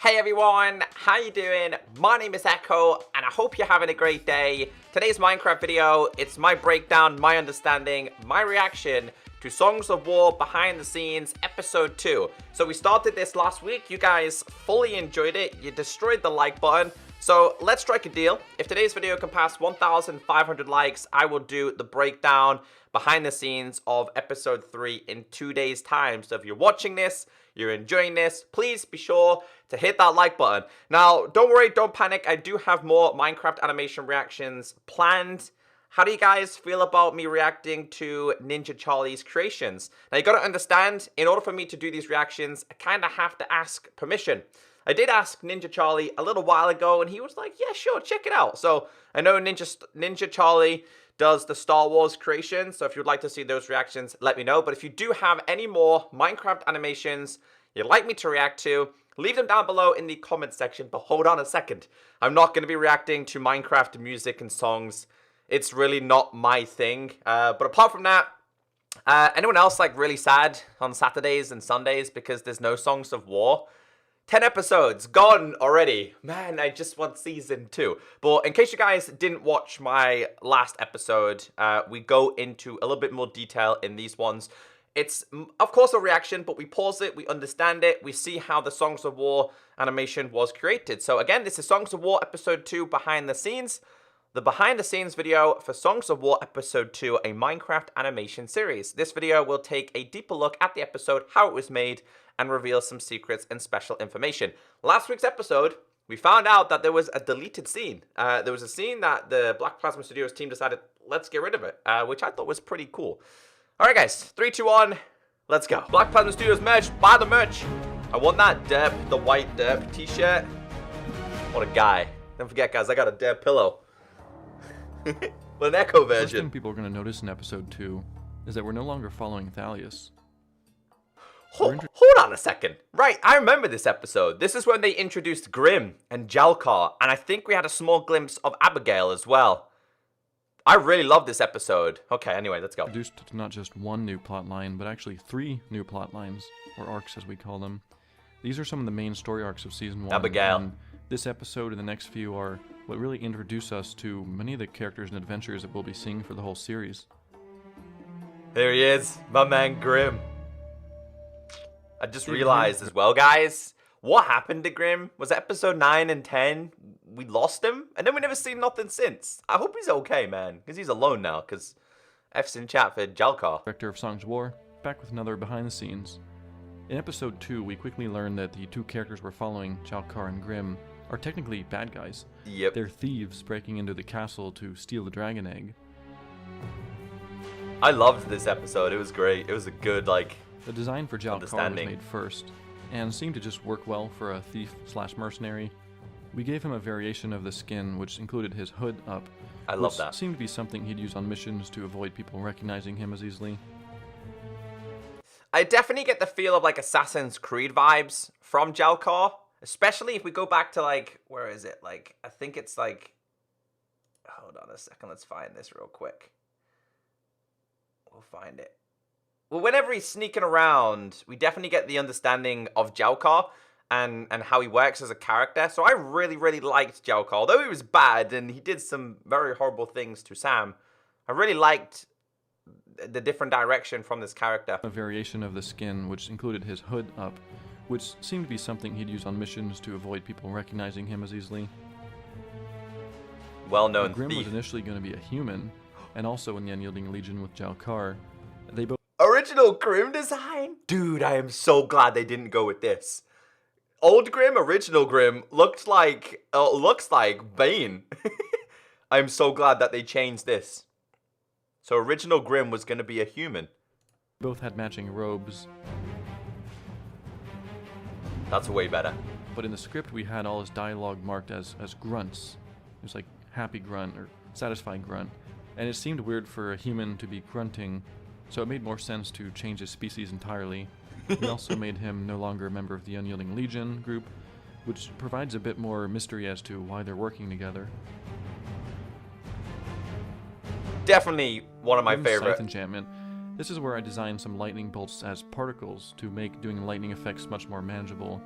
Hey everyone, how you doing? My name is Echo, and I hope you're having a great day. Today's Minecraft video, it's my breakdown, my understanding, my reaction to Songs of War Behind the Scenes Episode 2. So we started this last week, you guys fully enjoyed it, you destroyed the like button. So let's strike a deal. If today's video can pass 1,500 likes, I will do the breakdown behind the scenes of Episode 3 in 2 days' time. So if you're watching this, you're enjoying this, please be sure to hit that like button. Now, don't worry, don't panic. I do have more Minecraft animation reactions planned. How do you guys feel about me reacting to Ninja Charlie's creations? Now, you gotta understand, in order for me to do these reactions, I kinda have to ask permission. I did ask Ninja Charlie a little while ago, and he was like, yeah, sure, check it out. So, I know Ninja Charlie does the Star Wars creation, so if you'd like to see those reactions, let me know. But if you do have any more Minecraft animations you'd like me to react to, leave them down below in the comment section. But hold on a second. I'm not going to be reacting to Minecraft music and songs. It's really not my thing. But apart from that, anyone else like really sad on Saturdays and Sundays because there's no Songs of War? 10 episodes gone already. Man, I just want season 2. But in case you guys didn't watch my last episode, we go into a little bit more detail in these ones. It's, of course, a reaction, but we pause it, we understand it, we see how the Songs of War animation was created. So again, this is Songs of War Episode 2 Behind the Scenes. The behind the scenes video for Songs of War Episode 2, a Minecraft animation series. This video will take a deeper look at the episode, how it was made, and reveal some secrets and special information. Last week's episode, we found out that there was a deleted scene. There was a scene that the Black Plasma Studios team decided, let's get rid of it, which I thought was pretty cool. Alright guys, 3, 2, 1, let's go. Black Plasma Studios merch, buy the merch. I want that derp, the white derp t-shirt. What a guy. Don't forget guys, I got a derp pillow. With an Echo version. First thing people are going to notice in Episode 2 is that we're no longer following Thalius. Hold on a second. Right, I remember this episode. This is when they introduced Grim and Jalkar, and I think we had a small glimpse of Abigail as well. I really love this episode. Okay, anyway, let's go. Introduced to not just one new plot line, but actually 3 new plot lines, or arcs as we call them. These are some of the main story arcs of Season 1. Abigail. And this episode and the next few are what really introduce us to many of the characters and adventures that we'll be seeing for the whole series. There he is, my man Grim. I just realized as well, guys, what happened to Grim? Was it episode 9 and 10? We lost him, and then we never seen nothing since. I hope he's okay, man, because he's alone now, because F's in chat for Jalkar. Director of Songs of War, back with another behind the scenes. In Episode 2, we quickly learned that the 2 characters we're following, Jalkar and Grim, are technically bad guys. Yep. They're thieves breaking into the castle to steal the dragon egg. I loved this episode. It was great. It was a good, like, the design for Jalkar was made first, and seemed to just work well for a thief/mercenary. We gave him a variation of the skin, which included his hood up. I love that. Seemed to be something he'd use on missions to avoid people recognizing him as easily. I definitely get the feel of, like, Assassin's Creed vibes from Jalkar. Especially if we go back to, like, where is it? Like, I think it's, like, hold on a second. Let's find this real quick. We'll find it. Well, whenever he's sneaking around, we definitely get the understanding of Jalkar and how he works as a character. So I really, really liked Jalkar. Although he was bad and he did some very horrible things to Sam, I really liked the different direction from this character. A variation of the skin, which included his hood up, which seemed to be something he'd use on missions to avoid people recognizing him as easily. Well-known Grim thief. was initially going to be a human, and also in the Unyielding Legion with Jalkar. They both Original Grim design? Dude, I am so glad they didn't go with this. Old Grim, original Grim, looks like Bane. I'm so glad that they changed this. So original Grim was going to be a human. both had matching robes. That's way better. But in the script, we had all his dialogue marked as grunts. It was like happy grunt or satisfied grunt. And it seemed weird for a human to be grunting, so it made more sense to change his species entirely. We also made him no longer a member of the Unyielding Legion group, which provides a bit more mystery as to why they're working together. Definitely one of my favorite. Scythe enchantment. This is where I designed some lightning bolts as particles to make doing lightning effects much more manageable.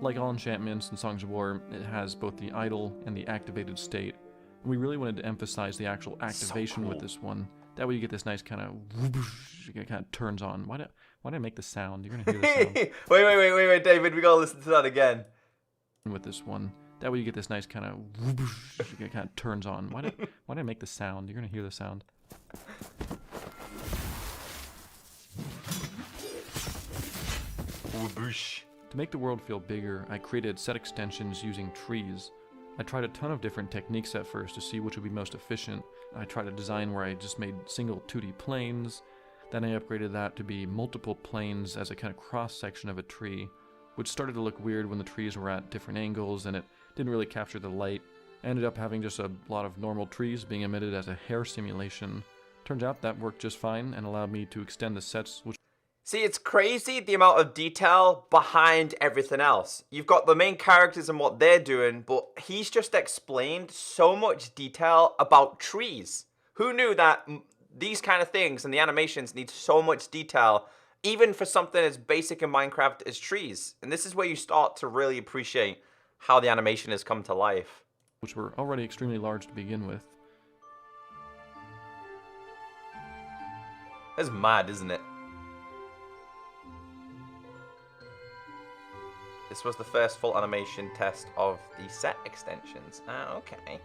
Like all enchantments and Songs of War, it has both the idle and the activated state. And we really wanted to emphasize the actual activation with this one. That way you get this nice kind of it kind of turns on. Why did I make the sound? You're gonna hear the sound. wait, David. We gotta listen to that again. With this one, that way you get this nice kind of it kind of turns on. Why did I make the sound? You're gonna hear the sound. To make the world feel bigger, I created set extensions using trees. I tried a ton of different techniques at first to see which would be most efficient. I tried a design where I just made single 2D planes, then I upgraded that to be multiple planes as a kind of cross-section of a tree, which started to look weird when the trees were at different angles and it didn't really capture the light. I ended up having just a lot of normal trees being emitted as a hair simulation. Turns out that worked just fine and allowed me to extend the sets, which... See, it's crazy the amount of detail behind everything else. You've got the main characters and what they're doing, but he's just explained so much detail about trees. Who knew that these kind of things and the animations need so much detail, even for something as basic in Minecraft as trees? And this is where you start to really appreciate how the animation has come to life. Which were already extremely large to begin with. That's mad, isn't it? This was the first full animation test of the set extensions. Ah, okay.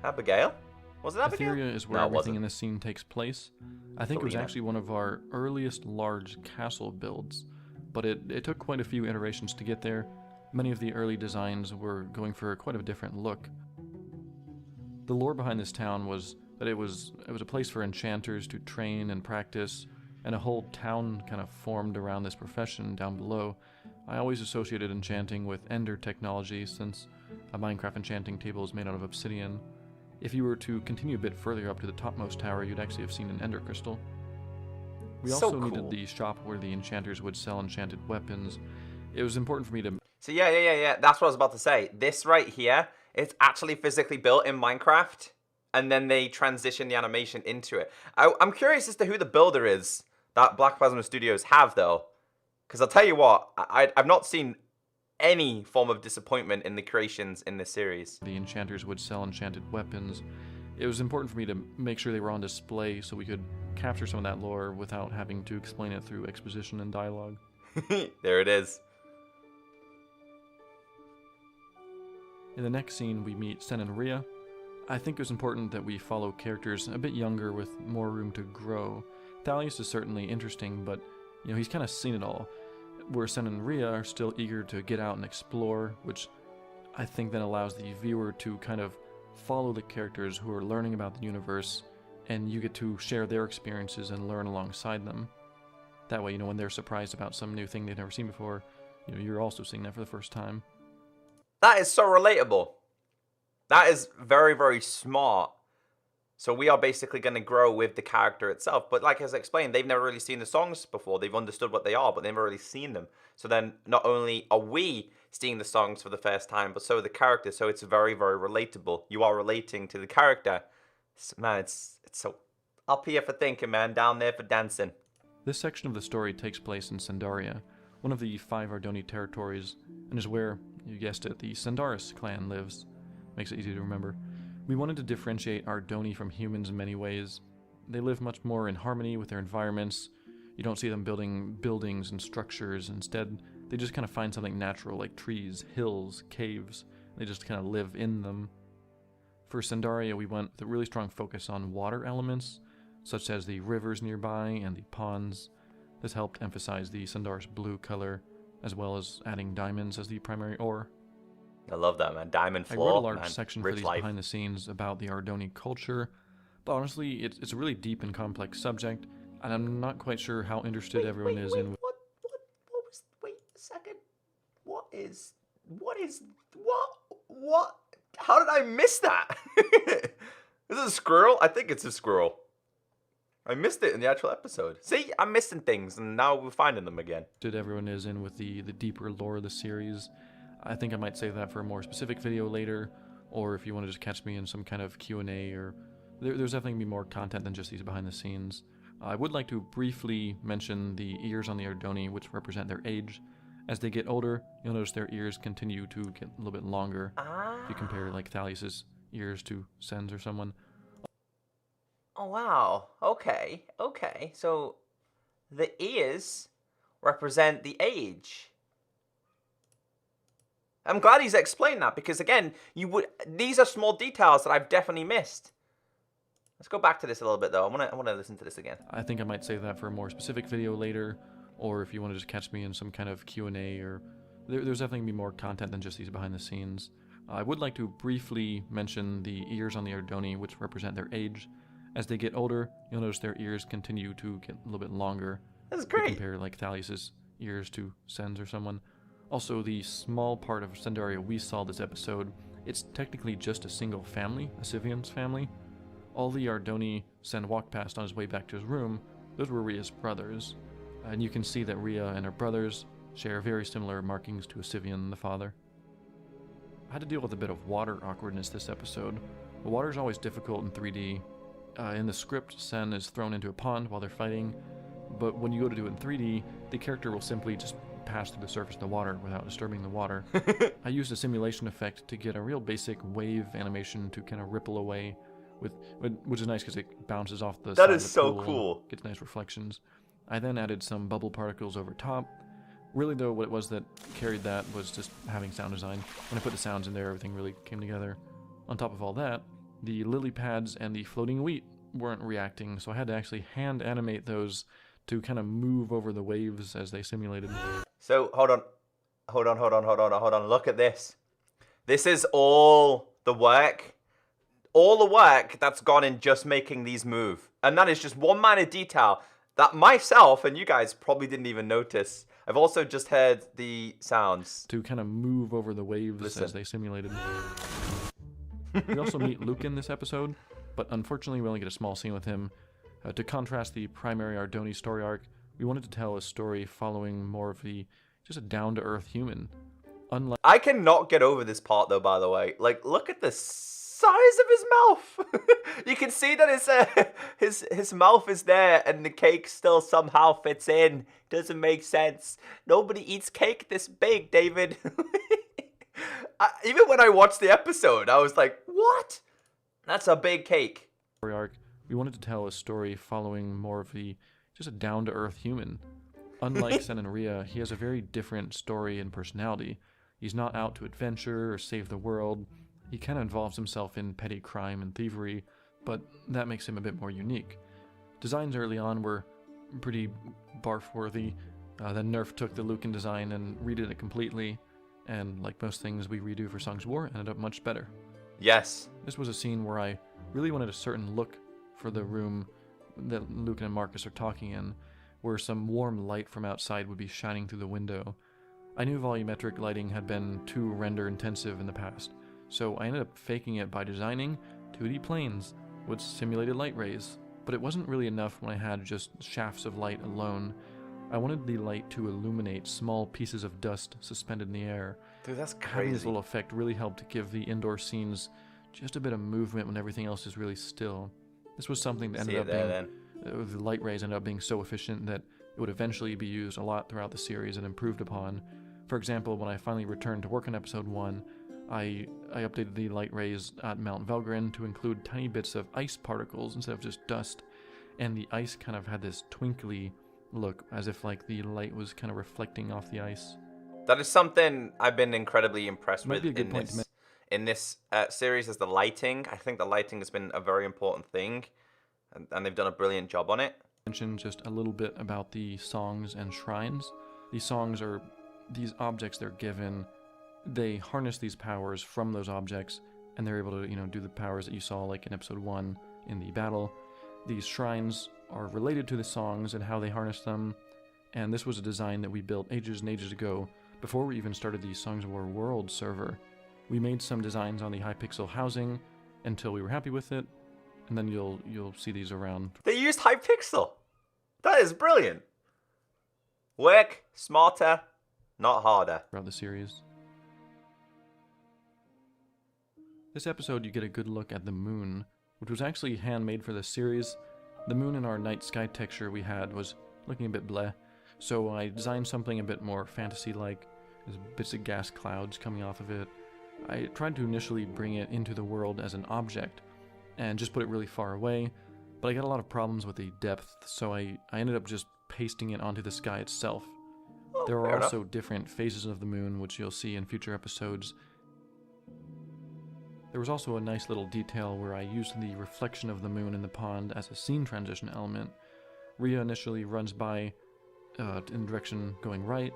Abigail? Was it Abigail? Etheria is where everything in this scene takes place. I think it was actually one of our earliest large castle builds, but it took quite a few iterations to get there. Many of the early designs were going for quite a different look. The lore behind this town was that it was a place for enchanters to train and practice, and a whole town kind of formed around this profession down below. I always associated enchanting with ender technology, since a Minecraft enchanting table is made out of obsidian. If you were to continue a bit further up to the topmost tower, you'd actually have seen an ender crystal. We also needed the shop where the enchanters would sell enchanted weapons. It was important for me to... So yeah, that's what I was about to say. This right here, it's actually physically built in Minecraft, and then they transition the animation into it. I'm curious as to who the builder is that Black Plasma Studios have, though. Because I'll tell you what, I've not seen any form of disappointment in the creations in this series. The enchanters would sell enchanted weapons. It was important for me to make sure they were on display so we could capture some of that lore without having to explain it through exposition and dialogue. There it is. In the next scene, we meet Sen and Rhea. I think it was important that we follow characters a bit younger with more room to grow. Thalius is certainly interesting, but he's kind of seen it all. Where Sen and Rhea are still eager to get out and explore, which I think then allows the viewer to kind of follow the characters who are learning about the universe, and you get to share their experiences and learn alongside them. That way, when they're surprised about some new thing they've never seen before, you're also seeing that for the first time. That is so relatable. That is very, very smart. So we are basically going to grow with the character itself. But like as I explained, they've never really seen the songs before. They've understood what they are, but they've never really seen them. So then not only are we seeing the songs for the first time, but so are the characters. So it's very, very relatable. You are relating to the character. Man, it's so up here for thinking, man. Down there for dancing. This section of the story takes place in Sandaria, one of the 5 Ardoni territories, and is where, you guessed it, the Sandaris clan lives. Makes it easy to remember. We wanted to differentiate Ardoni from humans in many ways. They live much more in harmony with their environments. You don't see them building buildings and structures. Instead, they just kind of find something natural like trees, hills, caves. They just kind of live in them. For Sandaria, we went with a really strong focus on water elements, such as the rivers nearby and the ponds. This helped emphasize the Sandaris blue color, as well as adding diamonds as the primary ore. I love that, man. Diamond floor. I wrote a large section for these behind the scenes about the Ardoni culture, but honestly, it's a really deep and complex subject, and I'm not quite sure how interested everyone is in. Wait a second. What? How did I miss that? Is it a squirrel? I think it's a squirrel. I missed it in the actual episode. See, I'm missing things, and now we're finding them again. Everyone is in with the deeper lore of the series. I think I might save that for a more specific video later, or if you want to just catch me in some kind of Q&A, or there's definitely going to be more content than just these behind the scenes. I would like to briefly mention the ears on the Ardoni, which represent their age. As they get older, you'll notice their ears continue to get a little bit longer. If you compare like Thalius's ears to Sen's or someone. Oh, wow. Okay. Okay. So the ears represent the age. I'm glad he's explained that because, again, these are small details that I've definitely missed. Let's go back to this a little bit, though. I want to listen to this again. I think I might save that for a more specific video later, or if you want to just catch me in some kind of Q&A, or there's definitely going to be more content than just these behind the scenes. I would like to briefly mention the ears on the Ardoni, which represent their age. As they get older, you'll notice their ears continue to get a little bit longer. That's great. If you compare like Thalius's ears to Sen's or someone. Also, the small part of Sendaria we saw this episode, it's technically just a single family, a Sivian's family. All the Ardoni Sen walked past on his way back to his room, those were Rhea's brothers. And you can see that Rhea and her brothers share very similar markings to a Sivian, the father. I had to deal with a bit of water awkwardness this episode. The water is always difficult in 3D. In the script, Sen is thrown into a pond while they're fighting, but when you go to do it in 3D, the character will simply just pass through the surface of the water without disturbing the water. I used a simulation effect to get a real basic wave animation to kind of ripple away, which is nice because it bounces off the side of the pool. That is so cool. Gets nice reflections. I then added some bubble particles over top. Really, though, what it was that carried that was just having sound design. When I put the sounds in there, everything really came together. On top of all that, the lily pads and the floating wheat weren't reacting, so I had to actually hand animate those to kind of move over the waves as they simulated. So, hold on. Look at this. This is all the work. All the work that's gone in just making these move. And that is just one minor detail that myself and you guys probably didn't even notice. I've also just heard the sounds. To kind of move over the waves as they simulated. We also meet Lucan this episode, but unfortunately we only get a small scene with him. To contrast the primary Ardoni story arc, we wanted to tell a story following more of just a down-to-earth human. I cannot get over this part though, by the way. Like, look at the size of his mouth. You can see that his mouth is there and the cake still somehow fits in. Doesn't make sense. Nobody eats cake this big, David. Even when I watched the episode, I was like, what? That's a big cake. Arc, we wanted to tell a story following more of just a down-to-earth human. Unlike Sen and Rhea, he has a very different story and personality. He's not out to adventure or save the world. He kind of involves himself in petty crime and thievery, but that makes him a bit more unique. Designs early on were pretty barf-worthy. Then Nerf took the Lucan design and redid it completely, and like most things we redo for Songs of War, ended up much better. Yes. This was a scene where I really wanted a certain look for the room that Lucan and Marcus are talking in, where some warm light from outside would be shining through the window. I knew volumetric lighting had been too render intensive in the past, so I ended up faking it by designing 2D planes with simulated light rays, but it wasn't really enough when I had just shafts of light alone. I wanted the light to illuminate small pieces of dust suspended in the air. Dude, that's crazy. Having this little effect really helped give the indoor scenes just a bit of movement when everything else is really still. This was something that ended up being, the light rays ended up being so efficient that it would eventually be used a lot throughout the series and improved upon. For example, when I finally returned to work on episode 1, I updated the light rays at Mount Velgrin to include tiny bits of ice particles instead of just dust, and the ice kind of had this twinkly look, as if like the light was kind of reflecting off the ice. That is something I've been incredibly impressed with in this series is the lighting. I think the lighting has been a very important thing, and they've done a brilliant job on it. Mention just a little bit about the songs and shrines. These songs are these objects they're given. They harness these powers from those objects, and they're able to, do the powers that you saw like in episode 1 in the battle. These shrines are related to the songs and how they harness them, and this was a design that we built ages and ages ago before we even started the Songs of War World server. We made some designs on the Hypixel housing until we were happy with it, and then you'll see these around. They used Hypixel. That is brilliant. Work smarter, not harder. Throughout the series. This episode you get a good look at the moon, which was actually handmade for this series. The moon in our night sky texture we had was looking a bit bleh, so I designed something a bit more fantasy-like. There's bits of gas clouds coming off of it. I tried to initially bring it into the world as an object, and just put it really far away, but I got a lot of problems with the depth, so I ended up just pasting it onto the sky itself. There are also different phases of the moon, which you'll see in future episodes. There was also a nice little detail where I used the reflection of the moon in the pond as a scene transition element. Rhea initially runs by in the direction going right,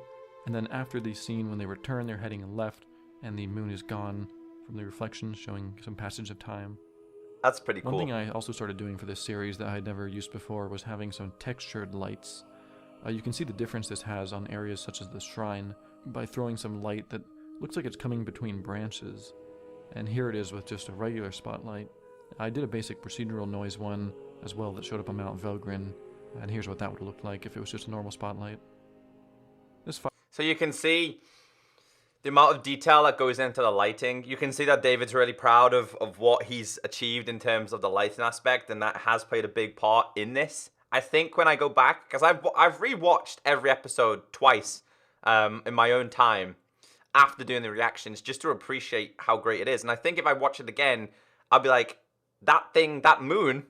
and then after the scene when they return they're heading left, and the moon is gone from the reflection, showing some passage of time. That's pretty cool. One thing I also started doing for this series that I had never used before was having some textured lights. You can see the difference this has on areas such as the shrine by throwing some light that looks like it's coming between branches. And here it is with just a regular spotlight. I did a basic procedural noise one as well that showed up on Mount Velgrin, and here's what that would have looked like if it was just a normal spotlight. So you can see the amount of detail that goes into the lighting. You can see that David's really proud of what he's achieved in terms of the lighting aspect, and that has played a big part in this. I think when I go back, because I've rewatched every episode twice in my own time after doing the reactions, just to appreciate how great it is. And I think if I watch it again, I'll be like, that moon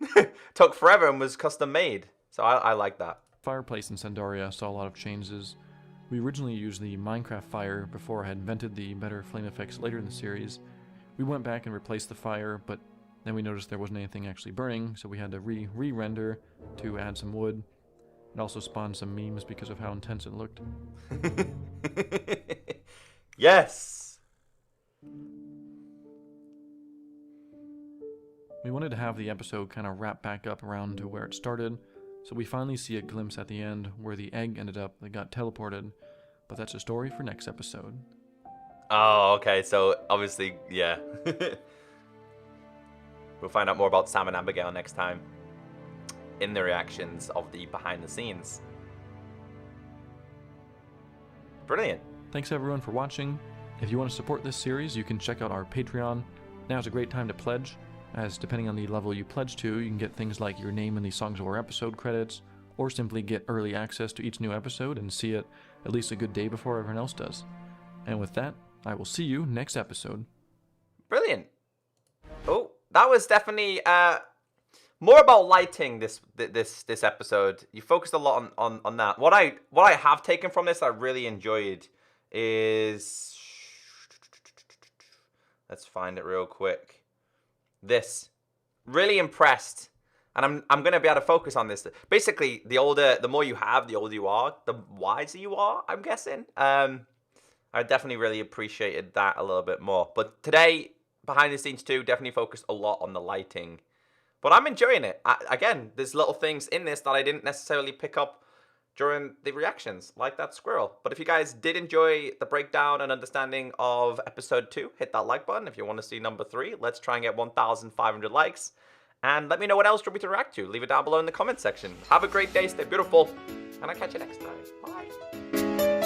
took forever and was custom made. So I like that. Fireplace in Sandaria saw a lot of changes. We originally used the Minecraft fire before I had invented the better flame effects later in the series. We went back and replaced the fire, but then we noticed there wasn't anything actually burning, so we had to re-render to add some wood. It also spawned some memes because of how intense it looked. Yes! We wanted to have the episode kind of wrap back up around to where it started, so we finally see a glimpse at the end where the egg ended up that got teleported, but that's a story for next episode. Oh, okay, so obviously, yeah. We'll find out more about Sam and Abigail next time in the reactions of the behind the scenes. Brilliant. Thanks everyone for watching. If you want to support this series, you can check out our Patreon. Now's a great time to pledge, as depending on the level you pledge to, you can get things like your name in the Songs of War episode credits, or simply get early access to each new episode and see it at least a good day before everyone else does. And with that, I will see you next episode. Brilliant. Oh, that was definitely more about lighting this episode. You focused a lot on that. What I have taken from this I really enjoyed is, let's find it real quick. This. Really impressed. And I'm going to be able to focus on this. Basically, the more you have, the older you are, the wiser you are, I'm guessing. I definitely really appreciated that a little bit more. But today, behind the scenes too, definitely focused a lot on the lighting. But I'm enjoying it. Again, there's little things in this that I didn't necessarily pick up during the reactions, like that squirrel. But if you guys did enjoy the breakdown and understanding of episode 2, hit that like button. If you want to see number 3, let's try and get 1,500 likes. And let me know what else you want me to react to. Leave it down below in the comment section. Have a great day, stay beautiful, and I'll catch you next time. Bye.